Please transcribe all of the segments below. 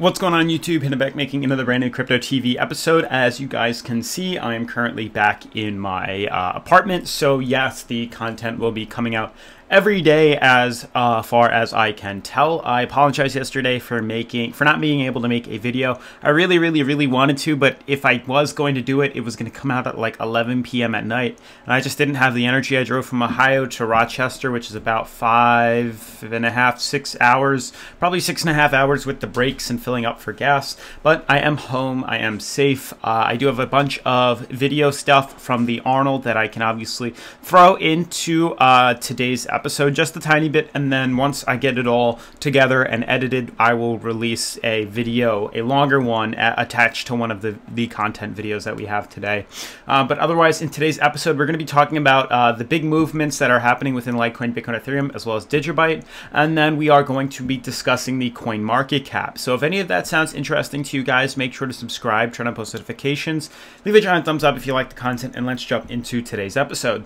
What's going on YouTube? Hidden back making another brand new Crypto TV episode. As you guys can see, I am currently back in my apartment. So yes, the content will be coming out every day as far as I can tell. I apologize yesterday for not being able to make a video. I really wanted to, but if I was going to do it, it was going to come out at like 11 p.m. at night, and I just didn't have the energy. I drove from Ohio to Rochester, which is about 6 hours, probably 6.5 hours with the breaks and filling up for gas. But I am home. I am safe. I do have a bunch of video stuff from the Arnold that I can obviously throw into today's episode just a tiny bit, and then once I get it all together and edited, I will release a video, a longer one, attached to one of the content videos that we have today. But otherwise, in today's episode, we're going to be talking about the big movements that are happening within Litecoin, Bitcoin, Ethereum, as well as DigiByte, and then we are going to be discussing the coin market cap. So if any of that sounds interesting to you guys, make sure to subscribe, turn on post notifications, leave a giant thumbs up if you like the content, and let's jump into today's episode.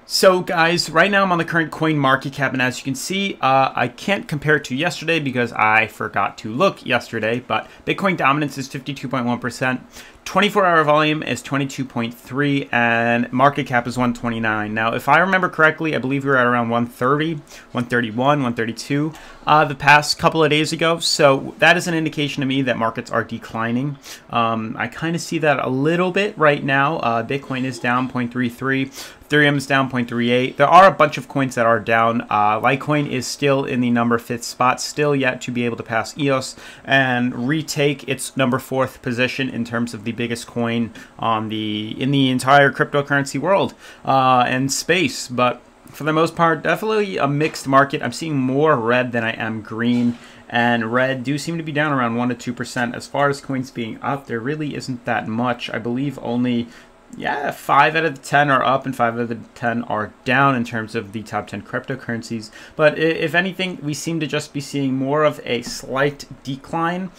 So guys, right now I'm on the current coin market cap, and as you can see, I can't compare it to yesterday because I forgot to look yesterday, but Bitcoin dominance is 52.1%. 24-hour volume is 22.3, and market cap is 129. Now, if I remember correctly, I believe we were at around 130, 131, 132 the past couple of days ago. So that is an indication to me that markets are declining. I kind of see that a little bit right now. Bitcoin is down 0.33. Ethereum is down 0.38. There are a bunch of coins that are down. Litecoin is still in the number 5th spot, still yet to be able to pass EOS and retake its number 4th position in terms of the biggest coin on in the entire cryptocurrency world and space. But for the most part, definitely a mixed market. I'm seeing more red than I am green, and red do seem to be down around 1 to 2%. As far as coins being up, there really isn't that much. I believe only 5 out of the 10 are up and 5 out of the 10 are down in terms of the top 10 cryptocurrencies. But if anything, we seem to just be seeing more of a slight decline.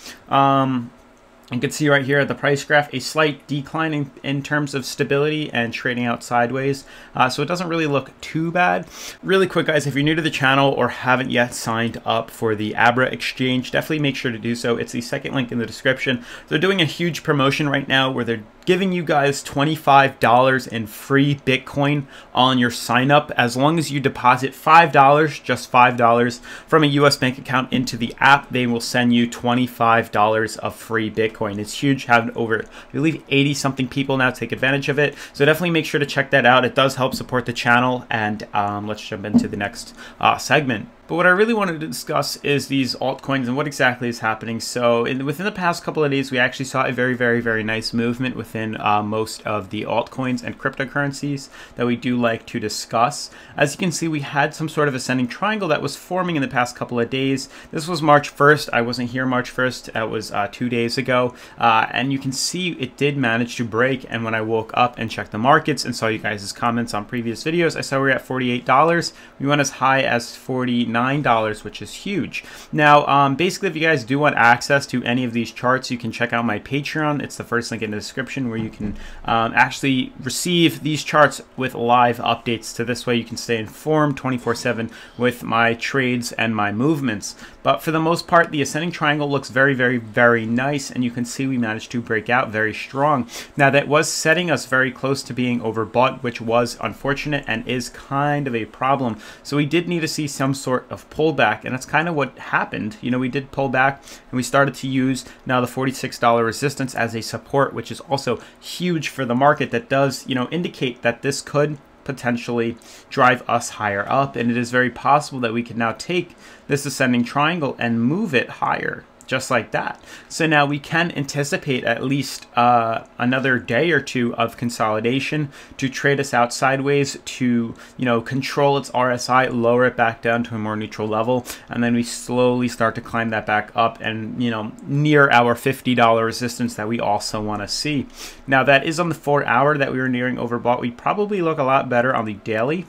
You can see right here at the price graph a slight decline in terms of stability and trading out sideways. So it doesn't really look too bad. Really quick, guys, if you're new to the channel or haven't yet signed up for the ABRA exchange, definitely make sure to do so. It's the second link in the description. They're doing a huge promotion right now where they're giving you guys $25 in free Bitcoin on your sign up as long as you deposit $5, just $5 from a US bank account into the app. They will send you $25 of free Bitcoin. It's huge. Have over, I believe, 80 something people now take advantage of it. So definitely make sure to check that out. It does help support the channel. And let's jump into the next segment. But what I really wanted to discuss is these altcoins and what exactly is happening. So within the past couple of days, we actually saw a very nice movement within most of the altcoins and cryptocurrencies that we do like to discuss. As you can see, we had some sort of ascending triangle that was forming in the past couple of days. This was March 1st. I wasn't here March 1st. That was 2 days ago. And you can see it did manage to break. And when I woke up and checked the markets and saw you guys' comments on previous videos, I saw we were at $48. We went as high as $49. Which is huge. Now, basically, if you guys do want access to any of these charts, you can check out my Patreon. It's the first link in the description where you can actually receive these charts with live updates. So this way you can stay informed 24/7 with my trades and my movements. But for the most part, the ascending triangle looks very nice, and you can see we managed to break out very strong. Now, that was setting us very close to being overbought, which was unfortunate and is kind of a problem. So we did need to see some sort of pullback, and that's kind of what happened. You know, we did pull back and we started to use now the $46 resistance as a support, which is also huge for the market. That does, you know, indicate that this could potentially drive us higher up, and it is very possible that we can now take this ascending triangle and move it higher, just like that. So now we can anticipate at least another day or two of consolidation to trade us out sideways, to, you know, control its RSI, lower it back down to a more neutral level, and then we slowly start to climb that back up and, you know, near our $50 resistance that we also want to see. Now, that is on the 4 hour that we were nearing overbought. We probably look a lot better on the daily.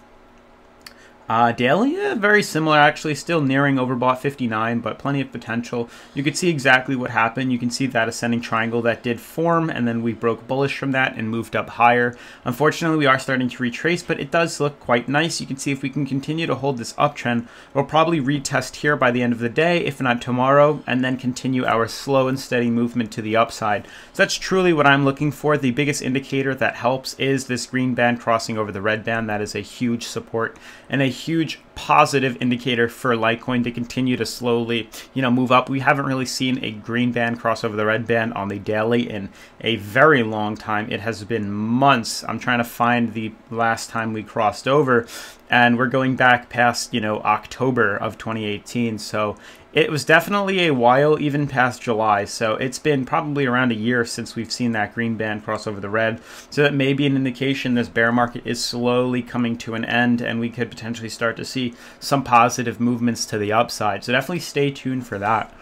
Daily, yeah, very similar actually, still nearing overbought 59, but plenty of potential. You can see exactly what happened. You can see that ascending triangle that did form, and then we broke bullish from that and moved up higher. Unfortunately, we are starting to retrace, but it does look quite nice. You can see if we can continue to hold this uptrend, we'll probably retest here by the end of the day, if not tomorrow, and then continue our slow and steady movement to the upside. So that's truly what I'm looking for. The biggest indicator that helps is this green band crossing over the red band. That is a huge support and a huge positive indicator for Litecoin to continue to slowly, move up. We haven't really seen a green band cross over the red band on the daily in a very long time. It has been months. I'm trying to find the last time we crossed over, and we're going back past, October of 2018. So it was definitely a while, even past July. So it's been probably around a year since we've seen that green band cross over the red. So that may be an indication this bear market is slowly coming to an end, and we could potentially start to see some positive movements to the upside. So definitely stay tuned for that.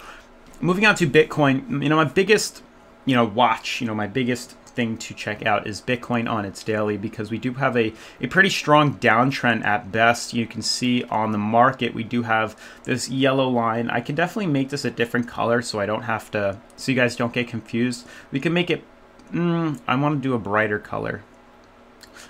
Moving on to Bitcoin, my biggest, watch, my biggest thing to check out is Bitcoin on its daily, because we do have a pretty strong downtrend at best. You can see on the market we do have this yellow line. I can definitely make this a different color so I don't have to, so you guys don't get confused. We can make it, I want to do a brighter color.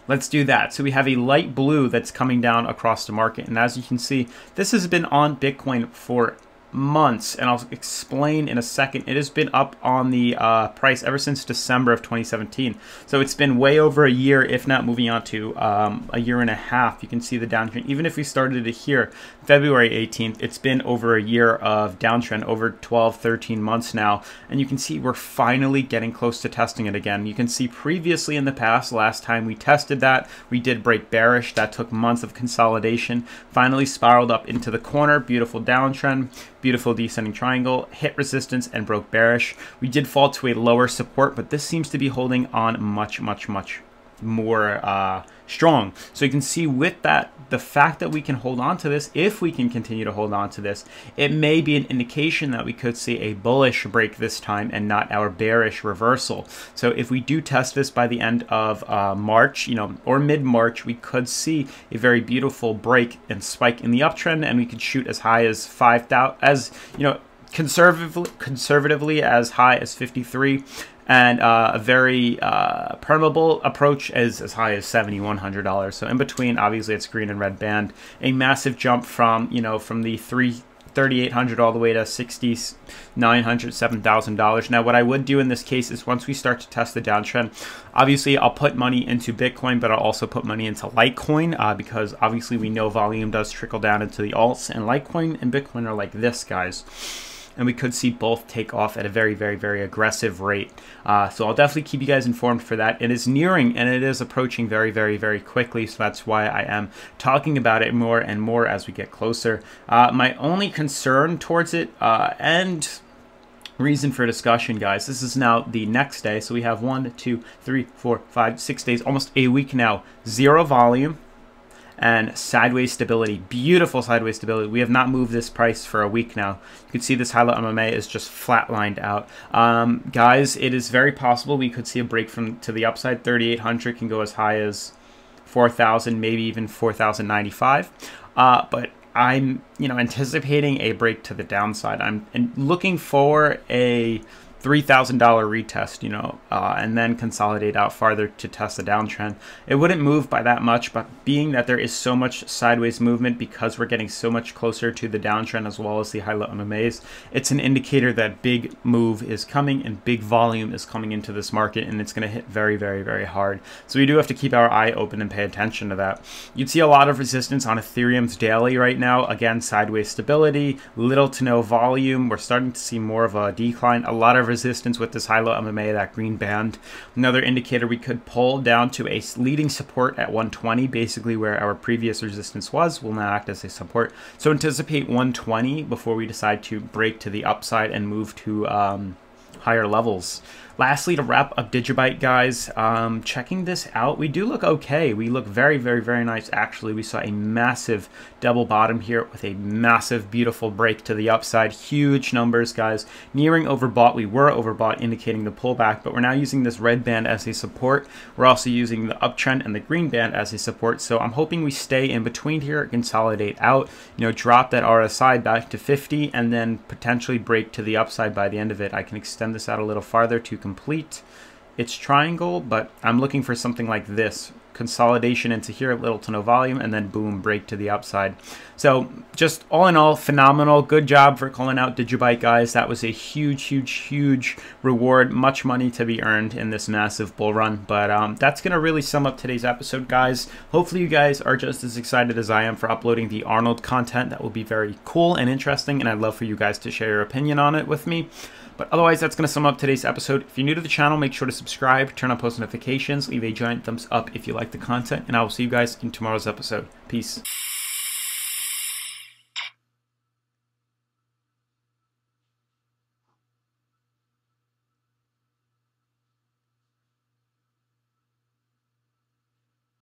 Let's do that. So we have a light blue that's coming down across the market, and as you can see, this has been on Bitcoin for months, and I'll explain in a second. It has been up on the price ever since December of 2017, so it's been way over a year, if not moving on to a year and a half. You can see the downtrend. Even if we started it here February 18th, it's been over a year of downtrend, over 12-13 months now, and you can see we're finally getting close to testing it again. You can see previously in the past, last time we tested that, we did break bearish. That took months of consolidation, finally spiraled up into the corner, beautiful downtrend, beautiful descending triangle, hit resistance and broke bearish. We did fall to a lower support, but this seems to be holding on much more strong. So you can see with that, the fact that we can hold on to this, if we can continue to hold on to this, it may be an indication that we could see a bullish break this time and not our bearish reversal. So if we do test this by the end of March, or mid-March, we could see a very beautiful break and spike in the uptrend, and we could shoot as high as 5,000, conservatively as high as 53, and a very permeable approach as high as $7,100. So in between, obviously, it's green and red band. A massive jump from, from the $3,800 all the way to $6,900, $7,000. Now, what I would do in this case is once we start to test the downtrend, obviously, I'll put money into Bitcoin, but I'll also put money into Litecoin, because obviously we know volume does trickle down into the alts, and Litecoin and Bitcoin are like this, guys. And we could see both take off at a very aggressive rate. So I'll definitely keep you guys informed for that. It is nearing, and it is approaching very quickly. So that's why I am talking about it more and more as we get closer. My only concern towards it, and reason for discussion, guys, this is now the next day. So we have 1, 2, 3, 4, 5, 6 days, almost a week now. Zero volume and sideways stability, beautiful sideways stability. We have not moved this price for a week now. You can see this highlight MMA is just flatlined out. Guys, it is very possible we could see a break to the upside. 3,800 can go as high as 4,000, maybe even 4,095. But I'm, anticipating a break to the downside. I'm looking for a $3,000 retest, and then consolidate out farther to test the downtrend. It wouldn't move by that much, but being that there is so much sideways movement because we're getting so much closer to the downtrend as well as the high-low MMAs, it's an indicator that big move is coming and big volume is coming into this market, and it's going to hit very hard. So we do have to keep our eye open and pay attention to that. You'd see a lot of resistance on Ethereum's daily right now. Again, sideways stability, little to no volume. We're starting to see more of a decline. A lot of resistance with this high-low MMA, that green band. Another indicator, we could pull down to a leading support at 120, basically where our previous resistance was, will now act as a support. So anticipate 120 before we decide to break to the upside and move to higher levels. Lastly, to wrap up DigiByte, guys, checking this out, we do look okay. We look very, very, very nice, actually. We saw a massive double bottom here with a massive, beautiful break to the upside. Huge numbers, guys. Nearing overbought. We were overbought, indicating the pullback, but we're now using this red band as a support. We're also using the uptrend and the green band as a support, so I'm hoping we stay in between here, consolidate out, drop that RSI back to 50, and then potentially break to the upside by the end of it. I can extend this out a little farther to complete its triangle, but I'm looking for something like this. Consolidation into here, little to no volume, and then boom, break to the upside. So just all in all, phenomenal. Good job for calling out DigiByte, guys. That was a huge, huge, huge reward. Much money to be earned in this massive bull run. But that's going to really sum up today's episode, guys. Hopefully you guys are just as excited as I am for uploading the Arnold content. That will be very cool and interesting, and I'd love for you guys to share your opinion on it with me. But otherwise, that's going to sum up today's episode. If you're new to the channel, make sure to subscribe, turn on post notifications, leave a giant thumbs up if you like the content, and I will see you guys in tomorrow's episode. Peace.